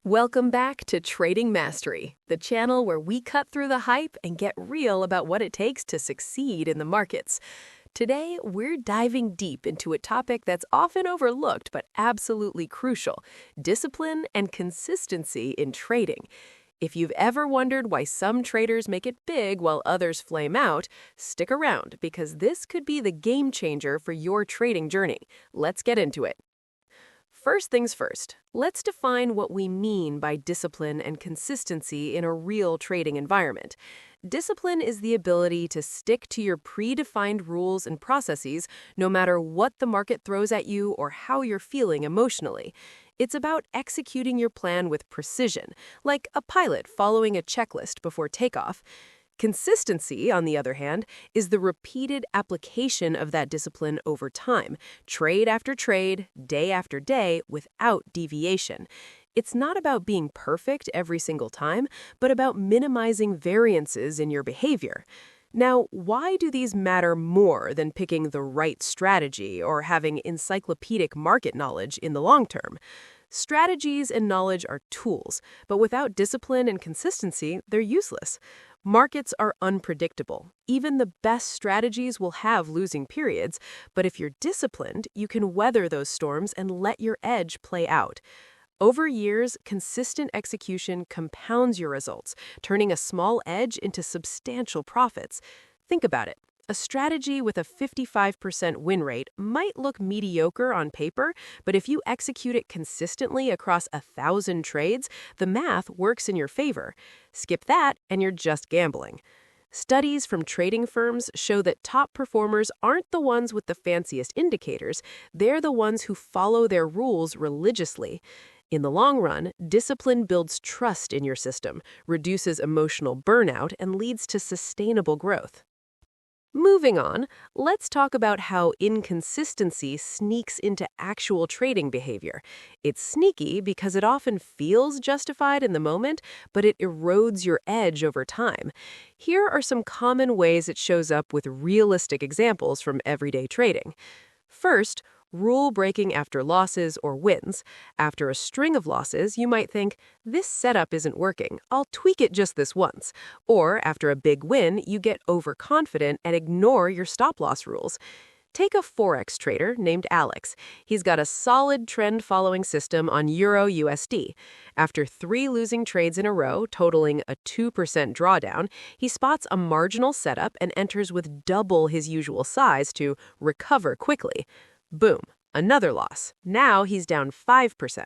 Welcome back to Trading Mastery, the channel where we cut through the hype and get real about what it takes to succeed in the markets. Today, we're diving deep into a topic that's often overlooked but absolutely crucial: discipline and consistency in trading. If you've ever wondered why some traders make it big while others flame out, stick around because this could be the game changer for your trading journey. Let's get into it. First things first, let's define what we mean by discipline and consistency in a real trading environment. Discipline is the ability to stick to your predefined rules and processes no matter what the market throws at you or how you're feeling emotionally. It's about executing your plan with precision, like a pilot following a checklist before takeoff. Consistency, on the other hand, is the repeated application of that discipline over time, trade after trade, day after day, without deviation. It's not about being perfect every single time, but about minimizing variances in your behavior. Now, why do these matter more than picking the right strategy or having encyclopedic market knowledge in the long term? Strategies and knowledge are tools, but without discipline and consistency, they're useless. Markets are unpredictable. Even the best strategies will have losing periods, but if you're disciplined, you can weather those storms and let your edge play out. Over years, consistent execution compounds your results, turning a small edge into substantial profits. Think about it. A strategy with a 55% win rate might look mediocre on paper, but if you execute it consistently across 1,000 trades, the math works in your favor. Skip that, and you're just gambling. Studies from trading firms show that top performers aren't the ones with the fanciest indicators, they're the ones who follow their rules religiously. In the long run, discipline builds trust in your system, reduces emotional burnout, and leads to sustainable growth. Moving on, let's talk about how inconsistency sneaks into actual trading behavior. It's sneaky because it often feels justified in the moment, but it erodes your edge over time. Here are some common ways it shows up with realistic examples from everyday trading. First, rule breaking after losses or wins. After a string of losses, you might think, this setup isn't working, I'll tweak it just this once. Or after a big win, you get overconfident and ignore your stop-loss rules. Take a Forex trader named Alex. He's got a solid trend-following system on Euro USD. After 3 losing trades in a row, totaling a 2% drawdown, he spots a marginal setup and enters with double his usual size to recover quickly. Boom, another loss. Now he's down 5%.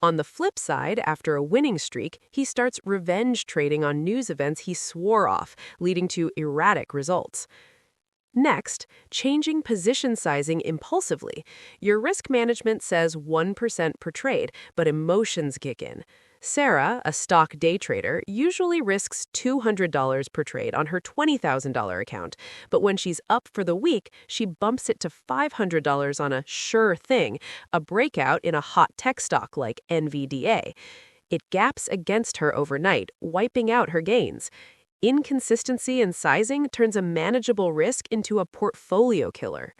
On the flip side, after a winning streak, he starts revenge trading on news events he swore off, leading to erratic results. Next, changing position sizing impulsively. Your risk management says 1% per trade, but emotions kick in. Sarah, a stock day trader, usually risks $200 per trade on her $20,000 account, but when she's up for the week, she bumps it to $500 on a sure thing, a breakout in a hot tech stock like NVDA. It gaps against her overnight, wiping out her gains. Inconsistency in sizing turns a manageable risk into a portfolio killer.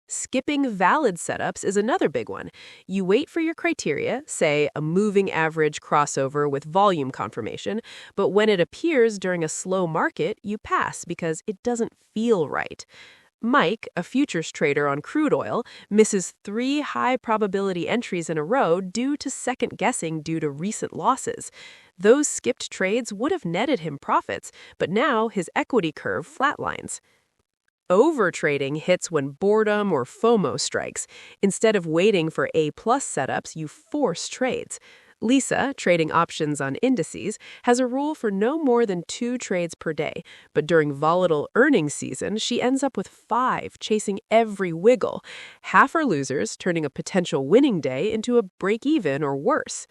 Skipping valid setups is another big one. You wait for your criteria, say a moving average crossover with volume confirmation, but when it appears during a slow market, you pass because it doesn't feel right. Mike, a futures trader on crude oil, misses 3 high-probability entries in a row due to second-guessing due to recent losses. Those skipped trades would have netted him profits, but now his equity curve flatlines. Overtrading hits when boredom or FOMO strikes. Instead of waiting for A-plus setups, you force trades. Lisa, trading options on indices, has a rule for no more than 2 trades per day, but during volatile earnings season, she ends up with 5, chasing every wiggle. Half are losers, turning a potential winning day into a break-even or worse.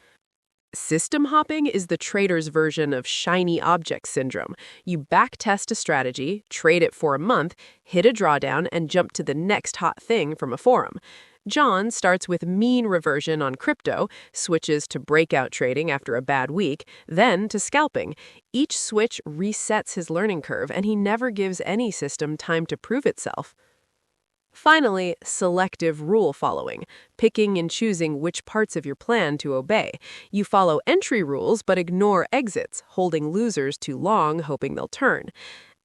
System hopping is the trader's version of shiny object syndrome. You backtest a strategy, trade it for a month, hit a drawdown, and jump to the next hot thing from a forum. John starts with mean reversion on crypto, switches to breakout trading after a bad week, then to scalping. Each switch resets his learning curve, and he never gives any system time to prove itself. Finally, selective rule following, picking and choosing which parts of your plan to obey. You follow entry rules but ignore exits, holding losers too long, hoping they'll turn.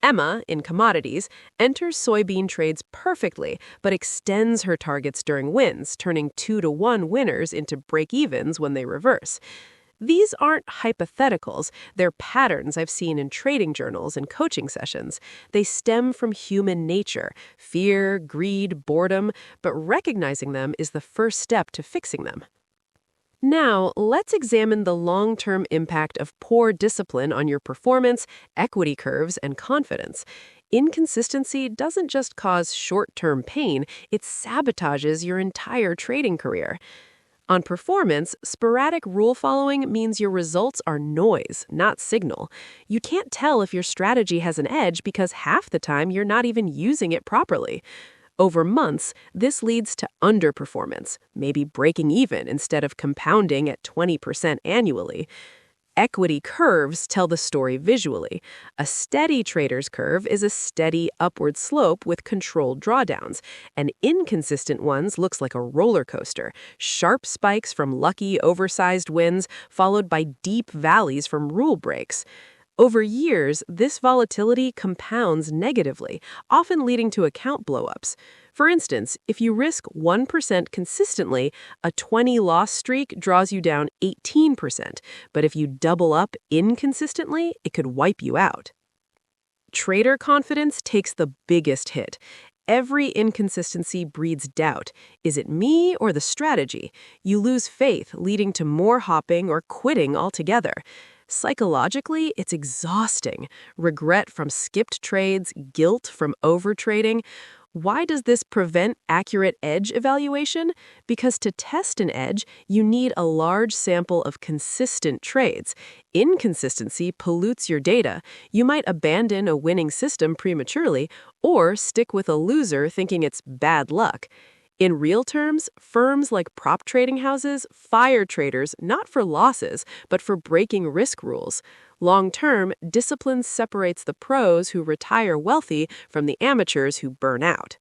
Emma, in commodities, enters soybean trades perfectly, but extends her targets during wins, turning 2-to-1 winners into break-evens when they reverse. These aren't hypotheticals, they're patterns I've seen in trading journals and coaching sessions. They stem from human nature, fear, greed, boredom, but recognizing them is the first step to fixing them. Now, let's examine the long-term impact of poor discipline on your performance, equity curves, and confidence. Inconsistency doesn't just cause short-term pain, it sabotages your entire trading career. On performance, sporadic rule following means your results are noise, not signal. You can't tell if your strategy has an edge because half the time you're not even using it properly. Over months, this leads to underperformance, maybe breaking even instead of compounding at 20% annually. Equity curves tell the story visually. A steady trader's curve is a steady upward slope with controlled drawdowns, and inconsistent ones looks like a roller coaster, sharp spikes from lucky, oversized wins, followed by deep valleys from rule breaks. Over years, this volatility compounds negatively, often leading to account blowups. For instance, if you risk 1% consistently, a 20-loss streak draws you down 18%, but if you double up inconsistently, it could wipe you out. Trader confidence takes the biggest hit. Every inconsistency breeds doubt. Is it me or the strategy? You lose faith, leading to more hopping or quitting altogether. Psychologically, it's exhausting. Regret from skipped trades, guilt from overtrading. Why does this prevent accurate edge evaluation? Because to test an edge, you need a large sample of consistent trades. Inconsistency pollutes your data. You might abandon a winning system prematurely or stick with a loser thinking it's bad luck. In real terms, firms like prop trading houses fire traders not for losses, but for breaking risk rules. Long-term, discipline separates the pros who retire wealthy from the amateurs who burn out.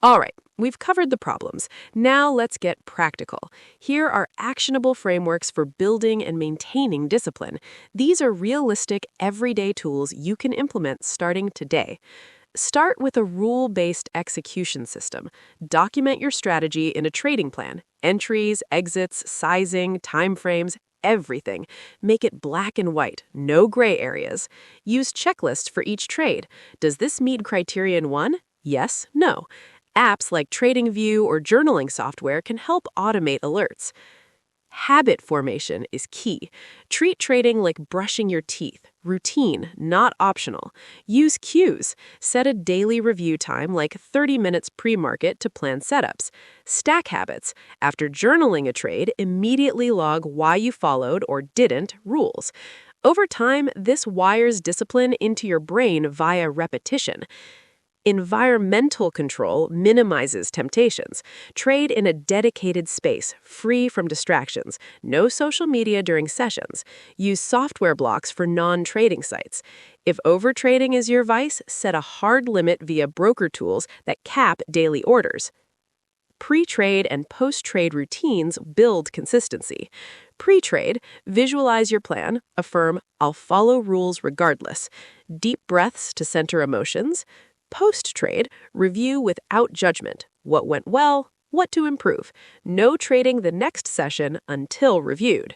All right, we've covered the problems. Now let's get practical. Here are actionable frameworks for building and maintaining discipline. These are realistic, everyday tools you can implement starting today. Start with a rule-based execution system. Document your strategy in a trading plan. Entries, exits, sizing, timeframes, everything. Make it black and white, no gray areas. Use checklists for each trade. Does this meet criterion 1? Yes, no. Apps like TradingView or journaling software can help automate alerts. Habit formation is key. Treat trading like brushing your teeth. Routine, not optional. Use cues. Set a daily review time like 30 minutes pre-market to plan setups. Stack habits. After journaling a trade, immediately log why you followed or didn't rules. Over time, this wires discipline into your brain via repetition. Environmental control minimizes temptations. Trade in a dedicated space, free from distractions. No social media during sessions. Use software blocks for non-trading sites. If overtrading is your vice, set a hard limit via broker tools that cap daily orders. Pre-trade and post-trade routines build consistency. Pre-trade, visualize your plan, affirm, I'll follow rules regardless. Deep breaths to center emotions. Post-trade, review without judgment. What went well, what to improve. No trading the next session until reviewed.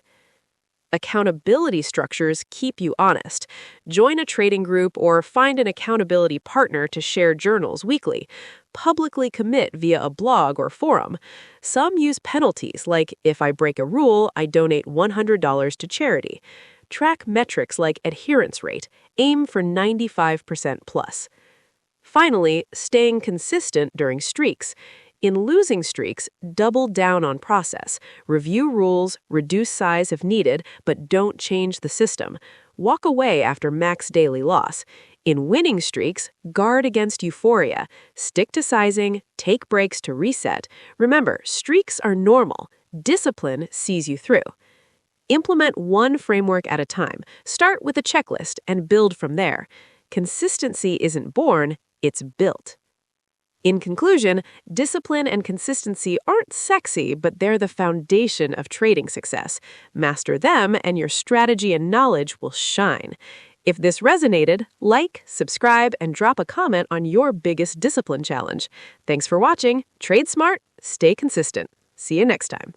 Accountability structures keep you honest. Join a trading group or find an accountability partner to share journals weekly. Publicly commit via a blog or forum. Some use penalties like, if I break a rule, I donate $100 to charity. Track metrics like adherence rate. Aim for 95% plus. Finally, staying consistent during streaks. In losing streaks, double down on process. Review rules, reduce size if needed, but don't change the system. Walk away after max daily loss. In winning streaks, guard against euphoria. Stick to sizing, take breaks to reset. Remember, streaks are normal. Discipline sees you through. Implement one framework at a time. Start with a checklist and build from there. Consistency isn't born, it's built. In conclusion, discipline and consistency aren't sexy, but they're the foundation of trading success. Master them, and your strategy and knowledge will shine. If this resonated, like, subscribe, and drop a comment on your biggest discipline challenge. Thanks for watching. Trade smart, stay consistent. See you next time.